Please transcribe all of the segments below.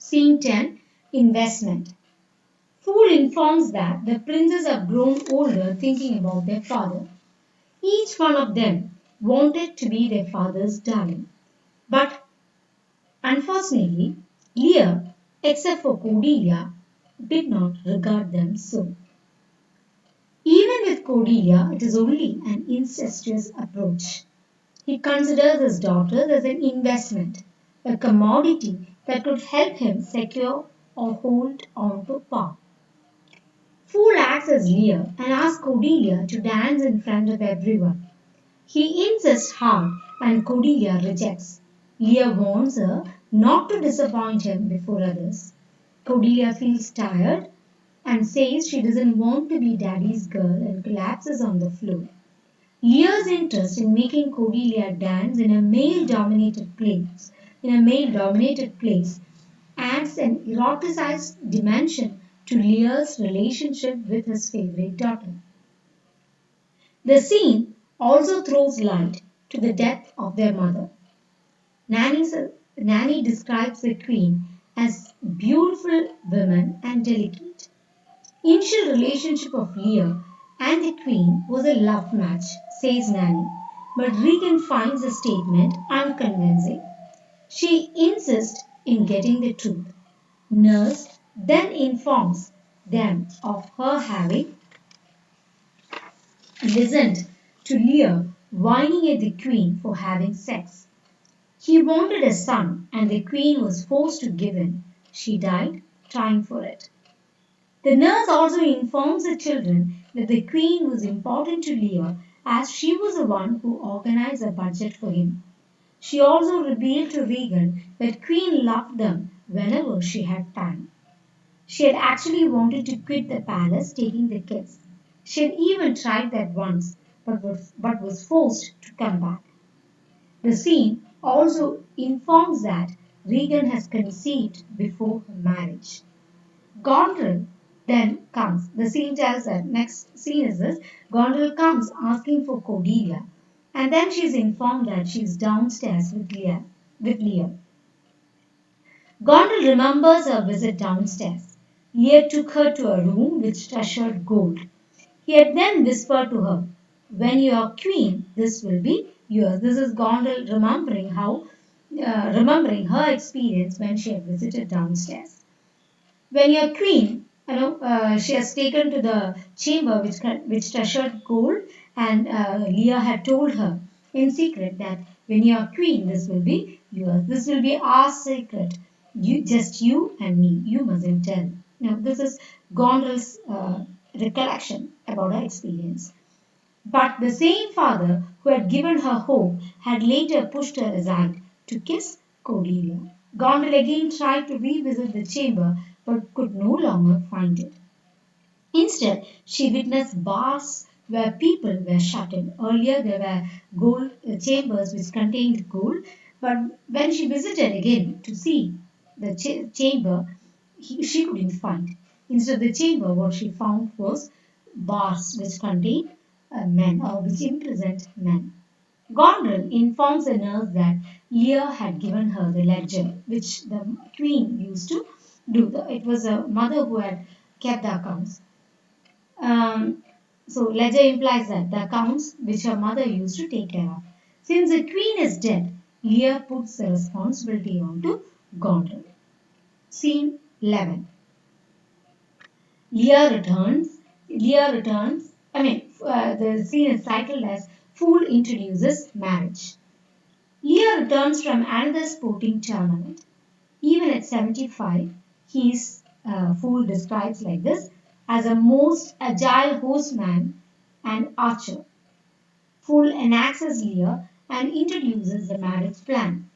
Scene 10. Investment. Fool informs that the princes have grown older thinking about their father. Each one of them wanted to be their father's darling. But unfortunately, Lear, except for Cordelia, did not regard them so. Even with Cordelia, it is only an incestuous approach. He considers his daughters as an investment, a commodity that could help him secure or hold on to power. Fool acts as Lear and asks Cordelia to dance in front of everyone. He insists hard and Cordelia rejects. Lear warns her not to disappoint him before others. Cordelia feels tired and says she doesn't want to be daddy's girl and collapses on the floor. Lear's interest in making Cordelia dance in a male-dominated place adds an eroticized dimension to Lear's relationship with his favorite daughter. The scene also throws light to the death of their mother. Nanny describes the queen as beautiful woman and delicate. Initial relationship of Lear and the queen was a love match, says Nanny, but Regan finds the statement unconvincing. She insists in getting the truth. Nurse then informs them of her having listened to Lear whining at the queen for having sex. He wanted a son and the queen was forced to give in. She died trying for it. The nurse also informs the children that the queen was important to Lear as she was the one who organized a budget for him. She also revealed to Regan that Queen loved them whenever she had time. She had actually wanted to quit the palace taking the kids. She had even tried that once but was forced to come back. The scene also informs that Regan has conceived before her marriage. Gondrel then comes. The scene tells that next scene is this. Gondrel comes asking for Cordelia, and then she is informed that she is downstairs with Lear. Gondrel remembers her visit downstairs. Lear took her to a room which treasured gold. He had then whispered to her, "When you are queen, this will be yours." This is Gondrel remembering her experience when she had visited downstairs. When your queen, she has taken to the chamber which treasured gold, and Leah had told her in secret that when you are queen, this will be yours. This will be our secret. Just you and me. You mustn't tell. Now, this is Gondrel's recollection about her experience. But the same father who had given her hope had later pushed her aside to kiss Cordelia. Gondel again tried to revisit the chamber but could no longer find it. Instead, she witnessed bars where people were shut in. Earlier, there were gold chambers which contained gold, but when she visited again to see the chamber, she couldn't find. Instead of the chamber, what she found was bars which contained men or which imprisoned men. Gondrel informs the nurse that Lear had given her the ledger which the queen used to do. It was a mother who had kept the accounts. Um, so ledger implies that the accounts which her mother used to take care of. Since the queen is dead, Lear puts the responsibility onto Gondrel. Scene 11. Lear returns. Lear returns. The scene is titled as Fool Introduces Marriage. Lear returns from another sporting tournament. Even at 75, his Fool describes like this as a most agile horseman and archer. Fool enacts as Lear and introduces the marriage plan.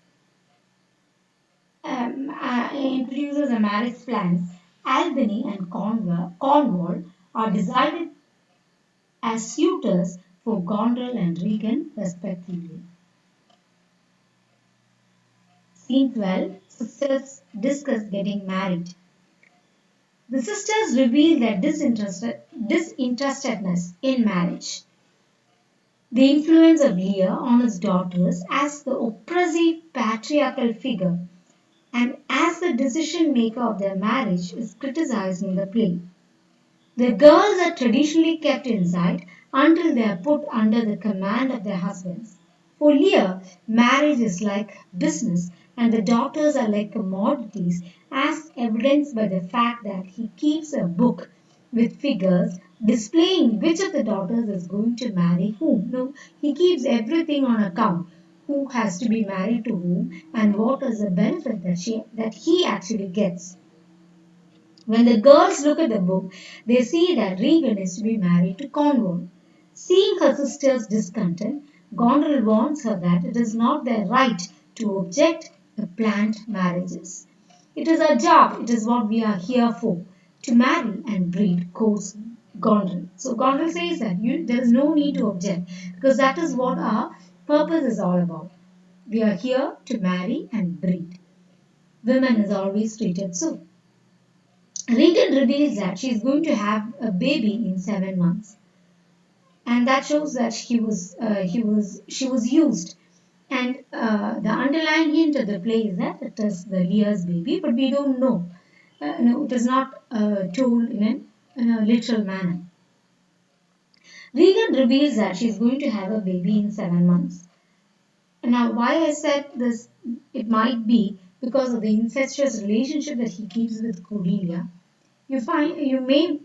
Introduces the marriage plans. Albany and Cornwall are decided as suitors for Gondrel and Regan respectively. Scene 12. Sisters discuss getting married. The sisters reveal their disinterestedness in marriage. The influence of Lear on his daughters as the oppressive patriarchal figure and as the decision maker of their marriage is criticized in the play. The girls are traditionally kept inside until they are put under the command of their husbands. For Lear, marriage is like business and the daughters are like commodities, as evidenced by the fact that he keeps a book with figures displaying which of the daughters is going to marry whom. No, he keeps everything on account. Who has to be married to whom and what is the benefit that he actually gets. When the girls look at the book, they see that Regan is to be married to Cornwall. Seeing her sister's discontent, Gondrel warns her that it is not their right to object to planned marriages. It is our job, it is what we are here for, to marry and breed, quotes Gondrel. So Gondrel says that there is no need to object because that is what our purpose is all about. We are here to marry and breed. Women is always treated so. Regan reveals that she is going to have a baby in 7 months, and that shows that she was used. And the underlying hint of the play is that it is the Lear's baby, but we don't know. No, it is not told in a literal manner. Regan reveals that she is going to have a baby in 7 months. Now, why I said this, it might be because of the incestuous relationship that he keeps with Cordelia. You may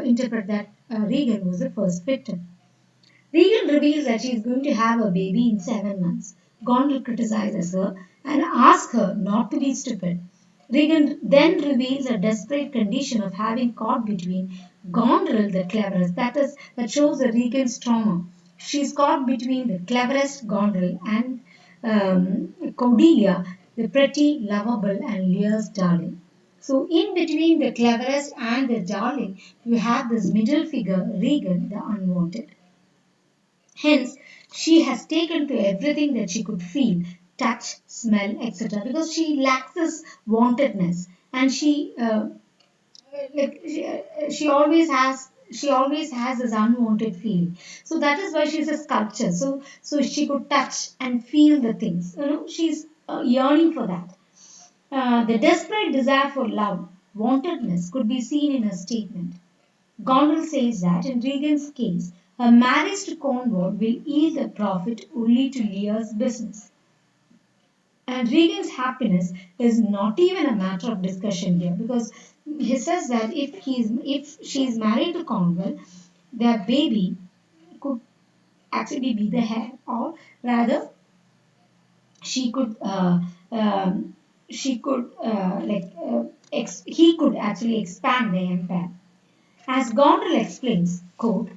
interpret that Regan was the first victim. Regan reveals that she is going to have a baby in 7 months. Gondel criticizes her and asks her not to be stupid. Regan then reveals a desperate condition of having caught between Gondrel the cleverest. That shows the Regan's trauma. She's caught between the cleverest Gondrel and Cordelia, the pretty, lovable, and Lear's darling. So, in between the cleverest and the darling, you have this middle figure, Regan, the unwanted. Hence, she has taken to everything that she could feel, touch, smell, etc. Because she lacks this wantedness, and she always has this unwanted feeling. So that is why she's a sculpture. So she could touch and feel the things. She's yearning for that. The desperate desire for love, wantedness, could be seen in her statement. Gondel says that in Regan's case, her marriage to Cornwall will yield a profit only to Lear's business. And Regan's happiness is not even a matter of discussion here because he says that if she is married to Cornwall, their baby could actually be the heir, or rather, she could she could he could actually expand the empire. As Gondel explains, quote,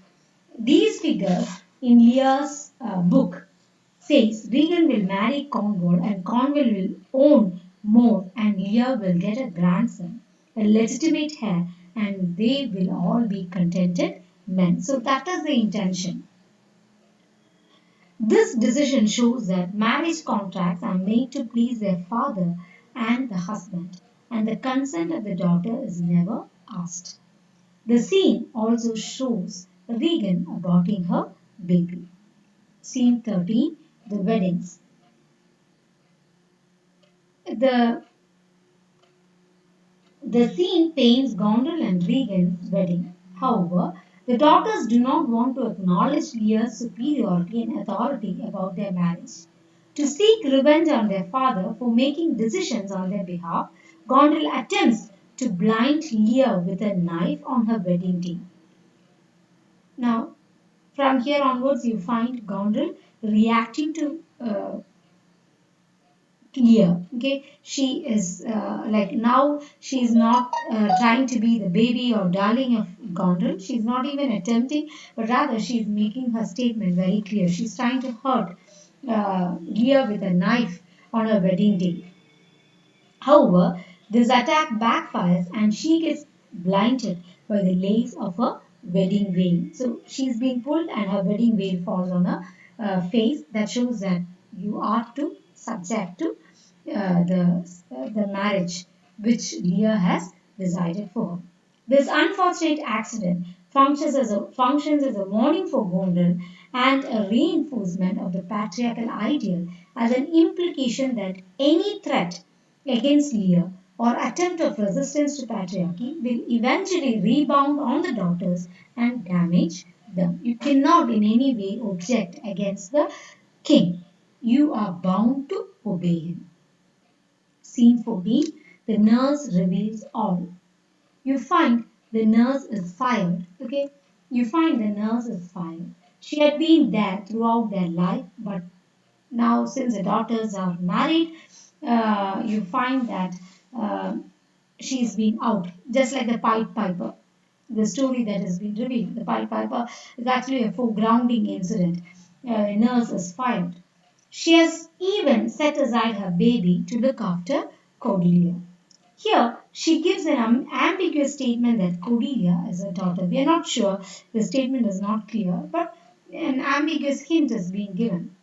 these figures in Lear's book says Regan will marry Cornwall and Cornwall will own more and Lear will get a grandson, a legitimate heir, and they will all be contented men. So that is the intention. This decision shows that marriage contracts are made to please their father and the husband, and the consent of the daughter is never asked. The scene also shows Regan aborting her baby. Scene 13, the weddings. The, the scene paints Gondel and Regan's wedding. However, the daughters do not want to acknowledge Lear's superiority and authority about their marriage. To seek revenge on their father for making decisions on their behalf, Gondel attempts to blind Lear with a knife on her wedding day. Now, from here onwards, you find Gondel reacting to Lear. Okay, she is like now she is not trying to be the baby or darling of Gondel. She's not even attempting, but rather she is making her statement very clear. She's trying to hurt Lear with a knife on her wedding day. However, this attack backfires and she gets blinded by the lace of her wedding veil. So she's being pulled and her wedding veil falls on her face. That shows that you are to subject to the marriage which Lear has decided for her. This unfortunate accident functions as a warning for Gondel and a reinforcement of the patriarchal ideal as an implication that any threat against Lear or attempt of resistance to patriarchy will eventually rebound on the daughters and damage them. You cannot in any way object against the king. You are bound to obey him. Scene 14. The nurse reveals all. You find the nurse is fired. Okay, you find the nurse is fired. She had been there throughout their life, but now since the daughters are married, you find that uh, she's been out, just like the Pied Piper. The story that has been revealed, the Pied Piper is actually a foregrounding incident. A nurse is fired. She has even set aside her baby to look after Cordelia. Here, she gives an ambiguous statement that Cordelia is her daughter. We are not sure, the statement is not clear, but an ambiguous hint is being given.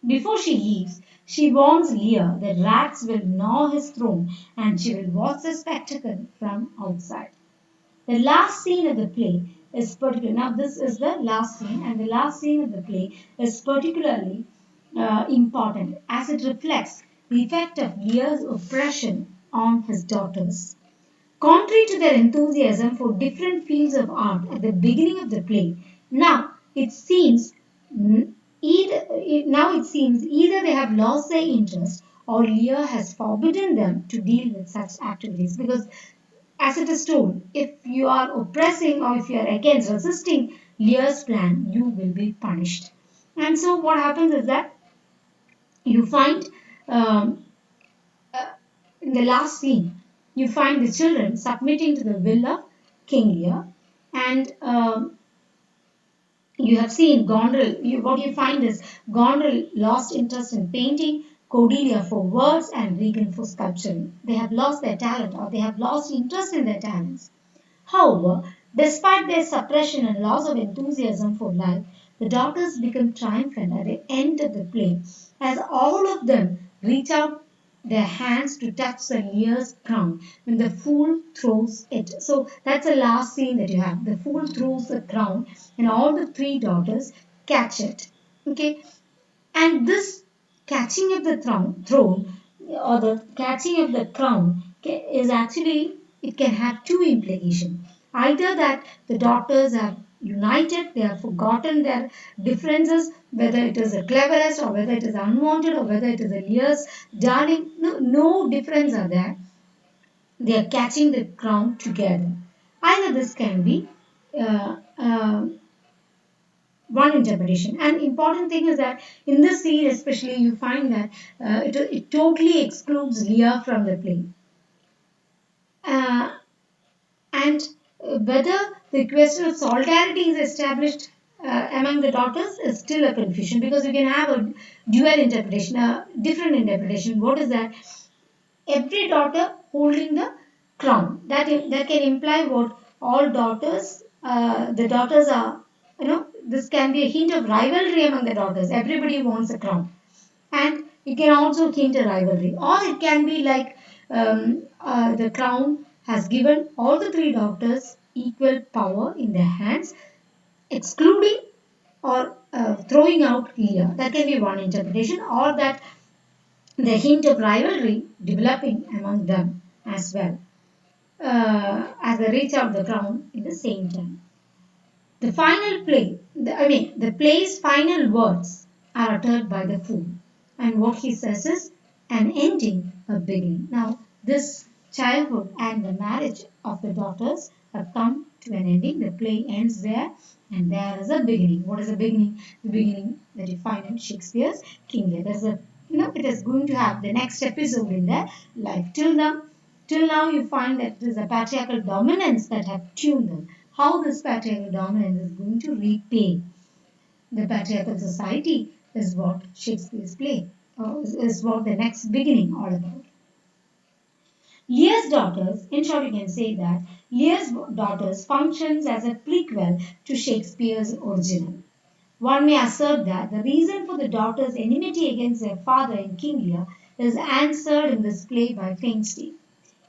Before she leaves, she warns Lear that rats will gnaw his throne and she will watch the spectacle from outside. The last scene of the play is particular. Now, this is the last scene, and the last scene of the play is particularly important as it reflects the effect of Lear's oppression on his daughters. Contrary to their enthusiasm for different fields of art at the beginning of the play, now it seems either they have lost their interest or Lear has forbidden them to deal with such activities because as it is told, if you are oppressing or if you are against resisting Lear's plan, you will be punished. And so what happens is that you find um, in the last scene, you find the children submitting to the will of King Lear, and you have seen Gondrel. What you find is Gondrel lost interest in painting, Cordelia for words, and Regan for sculpturing. They have lost their talent or they have lost interest in their talents. However, despite their suppression and loss of enthusiasm for life, the daughters become triumphant at the end of the play as all of them reach out their hands to touch the Lear's crown when the fool throws it. So that's the last scene that you have. The fool throws the crown and all the three daughters catch it. Okay, and this catching of the throne or the catching of the crown is actually, it can have two implications. Either that the daughters have united, they have forgotten their differences, whether it is the cleverest or whether it is unwanted or whether it is a Lear's darling, no difference are there. They are catching the crown together. Either this can be one interpretation. And important thing is that in this scene especially you find that it totally excludes Lear from the play. Uh, and whether the question of solidarity is established among the daughters is still a confusion because you can have a dual interpretation, a different interpretation. What is that? Every daughter holding the crown. That can imply what all daughters. The daughters are, this can be a hint of rivalry among the daughters. Everybody wants a crown, and it can also hint a rivalry, or it can be like the crown has given all the three daughters equal power in their hands, excluding or throwing out Lear. That can be one interpretation, or that the hint of rivalry developing among them as well, as they reach out the crown in the same time. The final play, the play's final words are uttered by the fool, and what he says is an ending, a beginning. Now, this childhood and the marriage of the daughters have come to an ending. The play ends there, and there is a beginning. What is the beginning? The beginning that you find in Shakespeare's King Lear. There's a, it is going to have the next episode in their life. Till now, you find that it is a patriarchal dominance that have tuned them. How this patriarchal dominance is going to repay the patriarchal society is what Shakespeare's play, is what the next beginning all about. Lear's daughters, in short, you can say that Lear's daughters functions as a prequel to Shakespeare's original. One may assert that the reason for the daughters' enmity against their father in King Lear is answered in this play by Feinstein.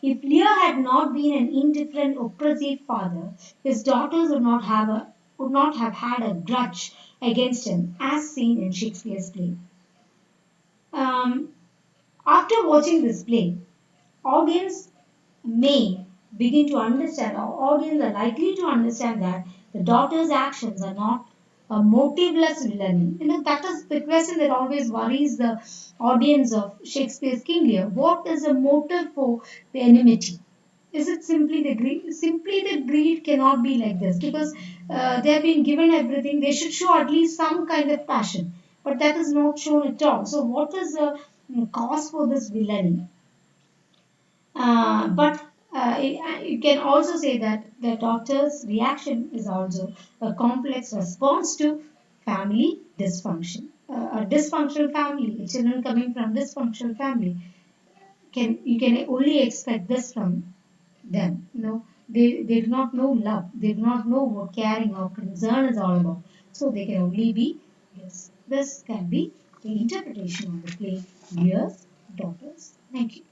If Lear had not been an indifferent, oppressive father, his daughters would not have had a grudge against him, as seen in Shakespeare's play. Um, After watching this play, audience may begin to understand, or audience are likely to understand that the daughter's actions are not a motiveless villainy. That is the question that always worries the audience of Shakespeare's King Lear. What is the motive for the enmity? Is it simply the greed? Simply the greed cannot be like this because they have been given everything. They should show at least some kind of passion, but that is not shown at all. So, what is the cause for this villainy? But you can also say that the doctor's reaction is also a complex response to family dysfunction. A dysfunctional family, children coming from dysfunctional family, can you can only expect this from them. They do not know love. They do not know what caring or concern is all about. So they can only be this. This can be the interpretation of the play Lear's Daughters. Thank you.